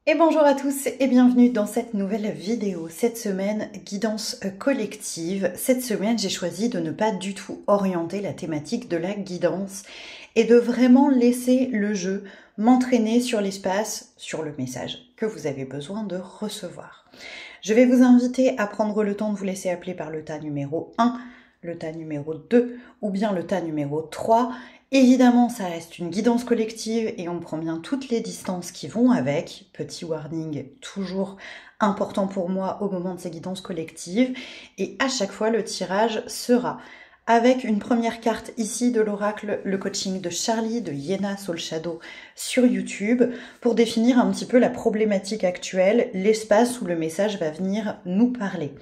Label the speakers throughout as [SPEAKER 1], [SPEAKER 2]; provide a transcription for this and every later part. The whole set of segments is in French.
[SPEAKER 1] Et bonjour à tous et bienvenue dans cette nouvelle vidéo. Cette semaine, guidance collective. Cette semaine, j'ai choisi de ne pas du tout orienter la thématique de la guidance et de vraiment laisser le jeu m'entraîner sur l'espace, sur le message que vous avez besoin de recevoir. Je vais vous inviter à prendre le temps de vous laisser appeler par le tas numéro 1, le tas numéro 2 ou bien le tas numéro 3. Évidemment, ça reste une guidance collective et on prend bien toutes les distances qui vont avec. Petit warning, toujours important pour moi au moment de ces guidances collectives. Et à chaque fois, le tirage sera avec une première carte ici de l'oracle, le coaching de Charlie, de Yena Soul Shadow sur YouTube, pour définir un petit peu la problématique actuelle, l'espace où le message va venir nous parler.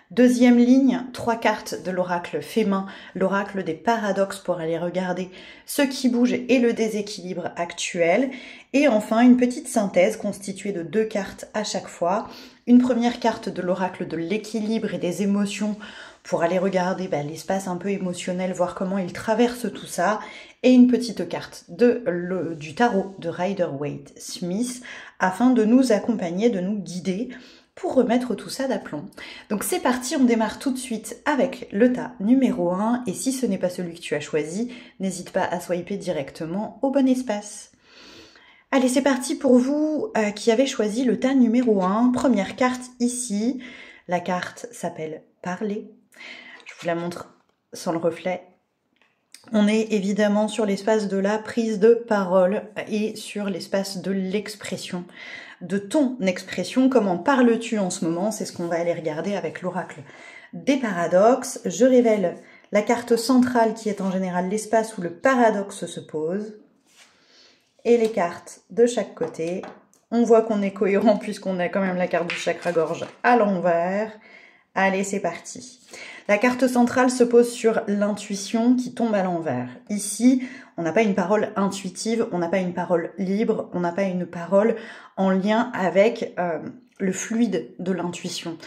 [SPEAKER 1] Deuxième ligne, 3 cartes de l'oracle Fémin, l'oracle des paradoxes pour aller regarder ce qui bouge et le déséquilibre actuel. Et enfin, une petite synthèse constituée de 2 cartes à chaque fois. Une première carte de l'oracle de l'équilibre et des émotions pour aller regarder l'espace un peu émotionnel, voir comment il traverse tout ça. Et une petite carte du tarot de Rider-Waite-Smith afin de nous accompagner, de nous guider pour remettre tout ça d'aplomb. Donc c'est parti, on démarre tout de suite avec le tas numéro 1, et si ce n'est pas celui que tu as choisi, n'hésite pas à swiper directement au bon espace. Allez, c'est parti pour vous qui avez choisi le tas numéro 1. Première carte ici, la carte s'appelle Parler. Je vous la montre sans le reflet. On est évidemment sur l'espace de la prise de parole et sur l'espace de l'expression, de ton expression. Comment parles-tu en ce moment? C'est ce qu'on va aller regarder avec l'oracle des paradoxes. Je révèle la carte centrale qui est en général l'espace où le paradoxe se pose. Et les cartes de chaque côté. On voit qu'on est cohérent puisqu'on a quand même la carte du chakra-gorge à l'envers. Allez, c'est parti. La carte centrale se pose sur l'intuition qui tombe à l'envers. Ici, on n'a pas une parole intuitive, on n'a pas une parole libre, on n'a pas une parole en lien avec le fluide de l'intuition.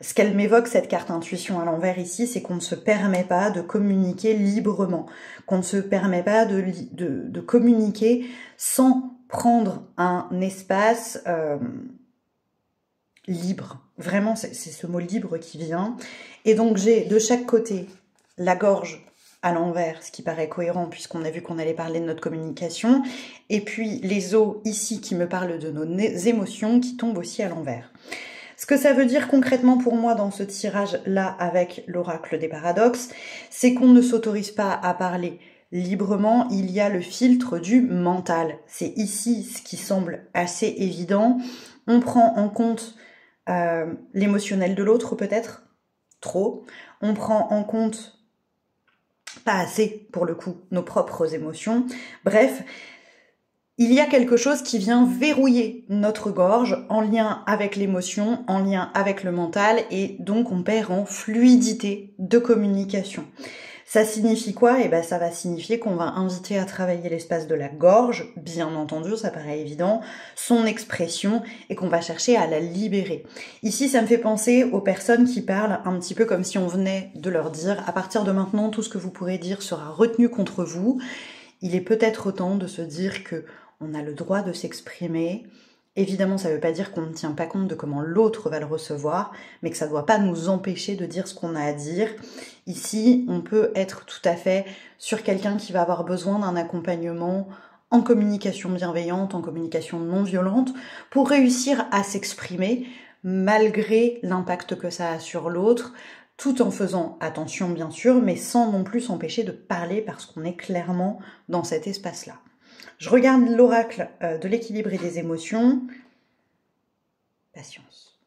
[SPEAKER 1] Ce qu'elle m'évoque, cette carte intuition à l'envers ici, c'est qu'on ne se permet pas de communiquer librement, qu'on ne se permet pas de communiquer sans prendre un espace libre. Vraiment, c'est ce mot libre qui vient. Et donc, j'ai de chaque côté la gorge à l'envers, ce qui paraît cohérent puisqu'on a vu qu'on allait parler de notre communication. Et puis, les os ici qui me parlent de nos émotions qui tombent aussi à l'envers. Ce que ça veut dire concrètement pour moi dans ce tirage-là avec l'oracle des paradoxes, c'est qu'on ne s'autorise pas à parler librement. Il y a le filtre du mental. C'est ici ce qui semble assez évident. On prend en compte l'émotionnel de l'autre peut-être, trop. On prend en compte, pas assez pour le coup, nos propres émotions. Bref, il y a quelque chose qui vient verrouiller notre gorge en lien avec l'émotion, en lien avec le mental, et donc on perd en fluidité de communication. Ça signifie quoi? Ça va signifier qu'on va inviter à travailler l'espace de la gorge, bien entendu, ça paraît évident, son expression, et qu'on va chercher à la libérer. Ici, ça me fait penser aux personnes qui parlent un petit peu comme si on venait de leur dire « à partir de maintenant, tout ce que vous pourrez dire sera retenu contre vous ». Il est peut-être temps de se dire que on a le droit de s'exprimer. Évidemment, ça ne veut pas dire qu'on ne tient pas compte de comment l'autre va le recevoir, mais que ça ne doit pas nous empêcher de dire ce qu'on a à dire. Ici, on peut être tout à fait sur quelqu'un qui va avoir besoin d'un accompagnement en communication bienveillante, en communication non violente, pour réussir à s'exprimer malgré l'impact que ça a sur l'autre, tout en faisant attention bien sûr, mais sans non plus s'empêcher de parler parce qu'on est clairement dans cet espace-là. Je regarde l'oracle de l'équilibre et des émotions. Patience.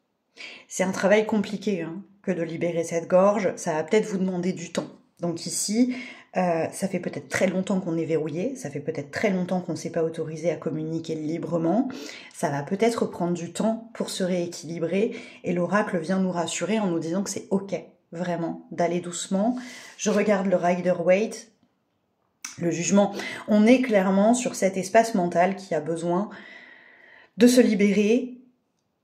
[SPEAKER 1] C'est un travail compliqué que de libérer cette gorge. Ça va peut-être vous demander du temps. Donc ici, ça fait peut-être très longtemps qu'on est verrouillé. Ça fait peut-être très longtemps qu'on ne s'est pas autorisé à communiquer librement. Ça va peut-être prendre du temps pour se rééquilibrer. Et l'oracle vient nous rassurer en nous disant que c'est OK, vraiment, d'aller doucement. Je regarde le Rider-Waite. Le jugement, on est clairement sur cet espace mental qui a besoin de se libérer,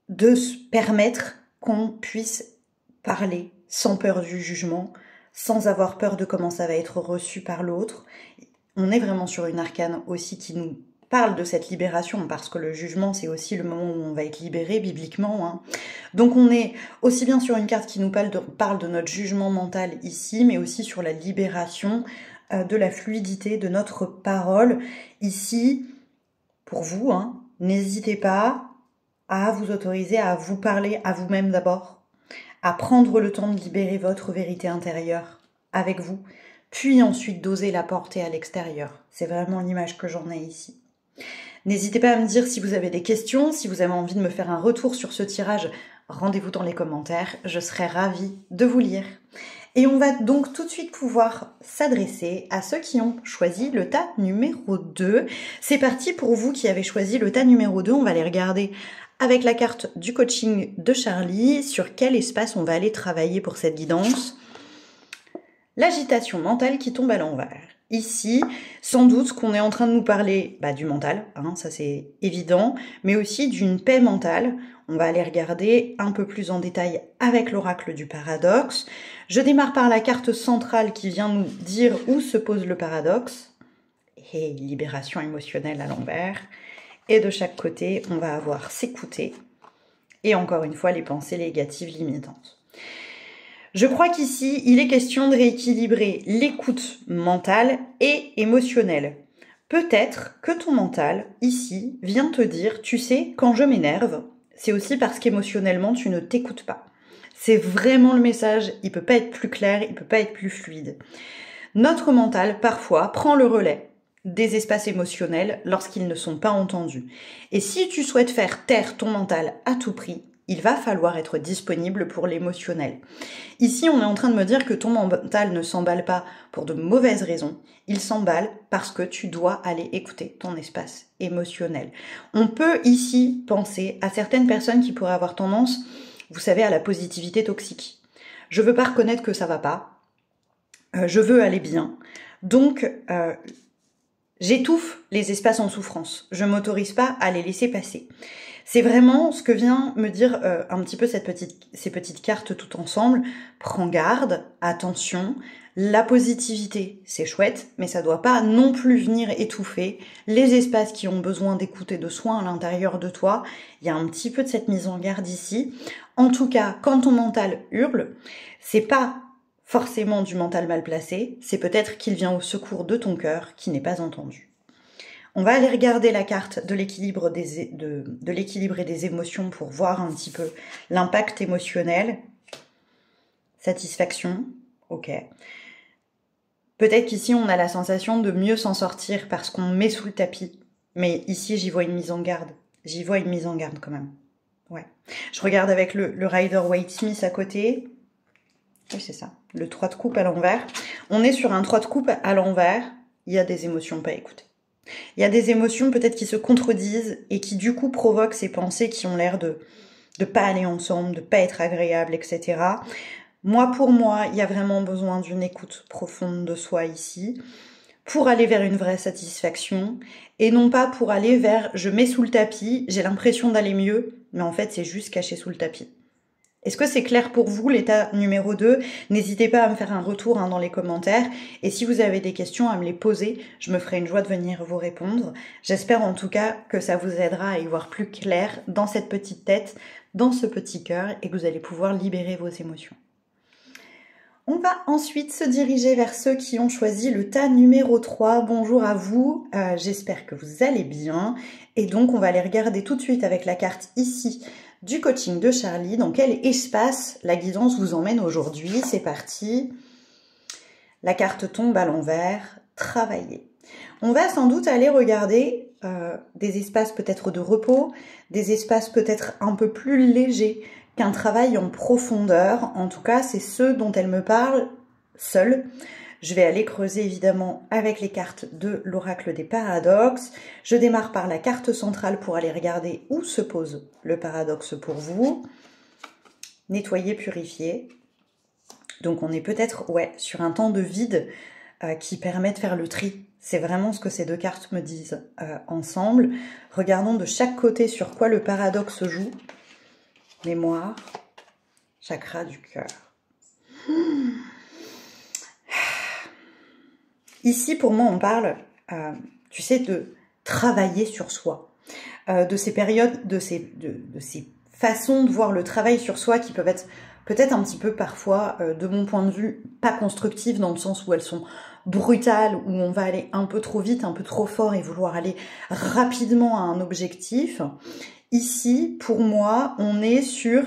[SPEAKER 1] de se permettre qu'on puisse parler sans peur du jugement, sans avoir peur de comment ça va être reçu par l'autre. On est vraiment sur une arcane aussi qui nous parle de cette libération, parce que le jugement, c'est aussi le moment où on va être libéré bibliquement, hein. Donc on est aussi bien sur une carte qui nous parle de notre jugement mental ici, mais aussi sur la libération de la fluidité de notre parole. Ici, pour vous, hein, n'hésitez pas à vous autoriser à vous parler à vous-même d'abord, à prendre le temps de libérer votre vérité intérieure avec vous, puis ensuite d'oser la porter à l'extérieur. C'est vraiment l'image que j'en ai ici. N'hésitez pas à me dire si vous avez des questions, si vous avez envie de me faire un retour sur ce tirage, rendez-vous dans les commentaires, je serai ravie de vous lire. Et on va donc tout de suite pouvoir s'adresser à ceux qui ont choisi le tas numéro 2. C'est parti pour vous qui avez choisi le tas numéro 2, on va les regarder avec la carte du coaching de Charlie, sur quel espace on va aller travailler pour cette guidance. L'agitation mentale qui tombe à l'envers. Ici, sans doute qu'on est en train de nous parler du mental, hein, ça c'est évident, mais aussi d'une paix mentale. On va aller regarder un peu plus en détail avec l'oracle du paradoxe. Je démarre par la carte centrale qui vient nous dire où se pose le paradoxe. Et libération émotionnelle à l'envers. Et de chaque côté, on va avoir s'écouter. Et encore une fois, les pensées négatives limitantes. Je crois qu'ici, il est question de rééquilibrer l'écoute mentale et émotionnelle. Peut-être que ton mental, ici, vient te dire, tu sais, quand je m'énerve, c'est aussi parce qu'émotionnellement, tu ne t'écoutes pas. C'est vraiment le message, il peut pas être plus clair, il peut pas être plus fluide. Notre mental, parfois, prend le relais des espaces émotionnels lorsqu'ils ne sont pas entendus. Et si tu souhaites faire taire ton mental à tout prix, il va falloir être disponible pour l'émotionnel. Ici, on est en train de me dire que ton mental ne s'emballe pas pour de mauvaises raisons. Il s'emballe parce que tu dois aller écouter ton espace émotionnel. On peut ici penser à certaines personnes qui pourraient avoir tendance, vous savez, à la positivité toxique. Je veux pas reconnaître que ça va pas. Je veux aller bien. Donc, j'étouffe les espaces en souffrance. Je m'autorise pas à les laisser passer. C'est vraiment ce que vient me dire un petit peu ces petites cartes tout ensemble. Prends garde, attention, la positivité, c'est chouette, mais ça doit pas non plus venir étouffer les espaces qui ont besoin d'écoute et de soins à l'intérieur de toi. Il y a un petit peu de cette mise en garde ici. En tout cas, quand ton mental hurle, c'est pas forcément du mental mal placé, c'est peut-être qu'il vient au secours de ton cœur qui n'est pas entendu. On va aller regarder la carte de l'équilibre et des émotions pour voir un petit peu l'impact émotionnel. Satisfaction, ok. Peut-être qu'ici on a la sensation de mieux s'en sortir parce qu'on met sous le tapis. Mais ici j'y vois une mise en garde. J'y vois une mise en garde quand même. Ouais. Je regarde avec le Rider-Waite-Smith à côté. Oui, c'est ça. Le 3 de coupe à l'envers. On est sur un 3 de coupe à l'envers. Il y a des émotions pas écoutées. Il y a des émotions peut-être qui se contredisent et qui du coup provoquent ces pensées qui ont l'air de pas aller ensemble, de pas être agréables, etc. Pour moi, il y a vraiment besoin d'une écoute profonde de soi ici pour aller vers une vraie satisfaction et non pas pour aller vers je mets sous le tapis, j'ai l'impression d'aller mieux, mais en fait c'est juste caché sous le tapis. Est-ce que c'est clair pour vous, l'état numéro 2? N'hésitez pas à me faire un retour dans les commentaires. Et si vous avez des questions, à me les poser. Je me ferai une joie de venir vous répondre. J'espère en tout cas que ça vous aidera à y voir plus clair dans cette petite tête, dans ce petit cœur, et que vous allez pouvoir libérer vos émotions. On va ensuite se diriger vers ceux qui ont choisi le tas numéro 3. Bonjour à vous, j'espère que vous allez bien. Et donc on va aller regarder tout de suite avec la carte ici du coaching de Charlie, dans quel espace la guidance vous emmène aujourd'hui. C'est parti. La carte tombe à l'envers, travailler. On va sans doute aller regarder des espaces peut-être de repos, des espaces peut-être un peu plus légers qu'un travail en profondeur. En tout cas, c'est ceux dont elle me parle seule. Je vais aller creuser évidemment avec les cartes de l'oracle des paradoxes. Je démarre par la carte centrale pour aller regarder où se pose le paradoxe pour vous. Nettoyer, purifier. Donc on est peut-être sur un temps de vide qui permet de faire le tri. C'est vraiment ce que ces deux cartes me disent ensemble. Regardons de chaque côté sur quoi le paradoxe joue. Mémoire, chakra du cœur. Ici, pour moi, on parle, tu sais, travailler sur soi. De ces périodes, de ces façons de voir le travail sur soi qui peuvent être peut-être un petit peu parfois, de mon point de vue, pas constructives dans le sens où elles sont brutales, où on va aller un peu trop vite, un peu trop fort et vouloir aller rapidement à un objectif. Ici, pour moi, on est sur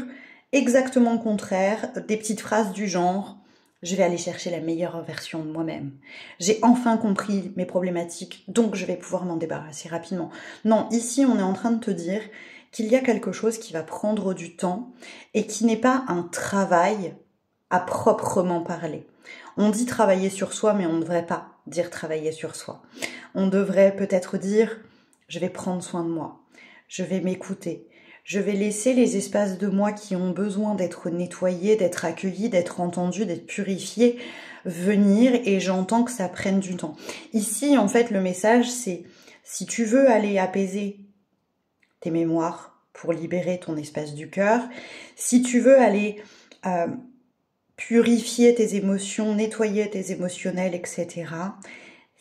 [SPEAKER 1] exactement le contraire, des petites phrases du genre « je vais aller chercher la meilleure version de moi-même. J'ai enfin compris mes problématiques, donc je vais pouvoir m'en débarrasser rapidement. » Non, ici, on est en train de te dire qu'il y a quelque chose qui va prendre du temps et qui n'est pas un travail à proprement parler. On dit travailler sur soi, mais on ne devrait pas dire travailler sur soi. On devrait peut-être dire « je vais prendre soin de moi, je vais m'écouter ». Je vais laisser les espaces de moi qui ont besoin d'être nettoyés, d'être accueillis, d'être entendus, d'être purifiés, venir, et j'entends que ça prenne du temps. Ici, en fait, le message, c'est si tu veux aller apaiser tes mémoires pour libérer ton espace du cœur, si tu veux aller purifier tes émotions, nettoyer tes émotionnels, etc.,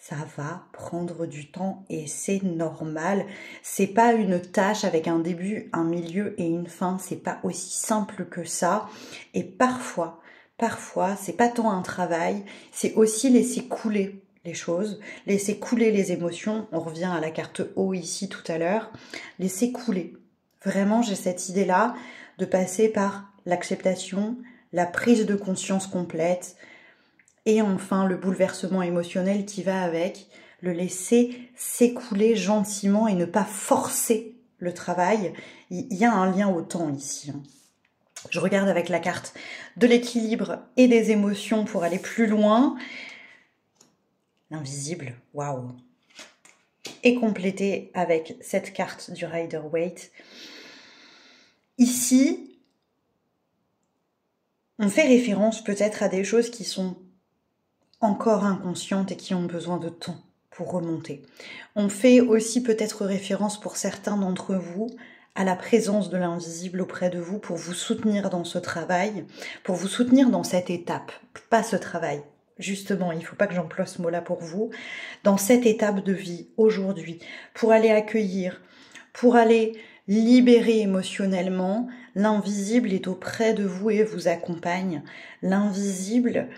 [SPEAKER 1] ça va prendre du temps et c'est normal. C'est pas une tâche avec un début, un milieu et une fin. C'est pas aussi simple que ça. Et parfois, c'est pas tant un travail, c'est aussi laisser couler les choses, laisser couler les émotions. On revient à la carte eau ici tout à l'heure. Laisser couler. Vraiment, j'ai cette idée-là de passer par l'acceptation, la prise de conscience complète, et enfin, le bouleversement émotionnel qui va avec, le laisser s'écouler gentiment et ne pas forcer le travail. Il y a un lien au temps ici. Je regarde avec la carte de l'équilibre et des émotions pour aller plus loin. L'invisible, waouh! Et complété avec cette carte du Rider-Waite. Ici, on fait référence peut-être à des choses qui sont encore inconscientes et qui ont besoin de temps pour remonter. On fait aussi peut-être référence pour certains d'entre vous à la présence de l'invisible auprès de vous pour vous soutenir dans ce travail, pour vous soutenir dans cette étape, pas ce travail. Justement, il ne faut pas que j'emploie ce mot-là pour vous, dans cette étape de vie aujourd'hui, pour aller accueillir, pour aller libérer émotionnellement. L'invisible est auprès de vous et vous accompagne. L'invisible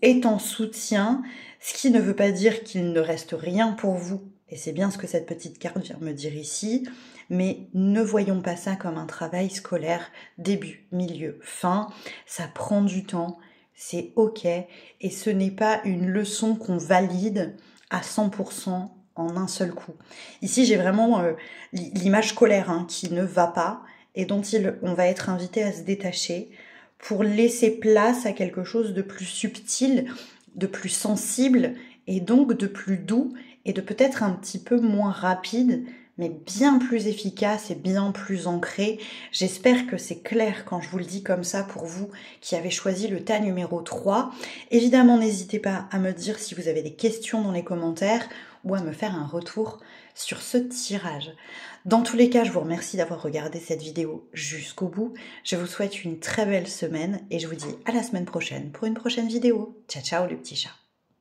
[SPEAKER 1] est en soutien, ce qui ne veut pas dire qu'il ne reste rien pour vous. Et c'est bien ce que cette petite carte vient me dire ici. Mais ne voyons pas ça comme un travail scolaire, début, milieu, fin. Ça prend du temps, c'est ok. Et ce n'est pas une leçon qu'on valide à 100% en un seul coup. Ici, j'ai vraiment l'image scolaire qui ne va pas et dont on va être invité à se détacher pour laisser place à quelque chose de plus subtil, de plus sensible et donc de plus doux et de peut-être un petit peu moins rapide, mais bien plus efficace et bien plus ancré. J'espère que c'est clair quand je vous le dis comme ça pour vous qui avez choisi le tas numéro 3. Évidemment, n'hésitez pas à me dire si vous avez des questions dans les commentaires ou à me faire un retour sur ce tirage. Dans tous les cas, je vous remercie d'avoir regardé cette vidéo jusqu'au bout. Je vous souhaite une très belle semaine et je vous dis à la semaine prochaine pour une prochaine vidéo. Ciao, ciao les petits chats.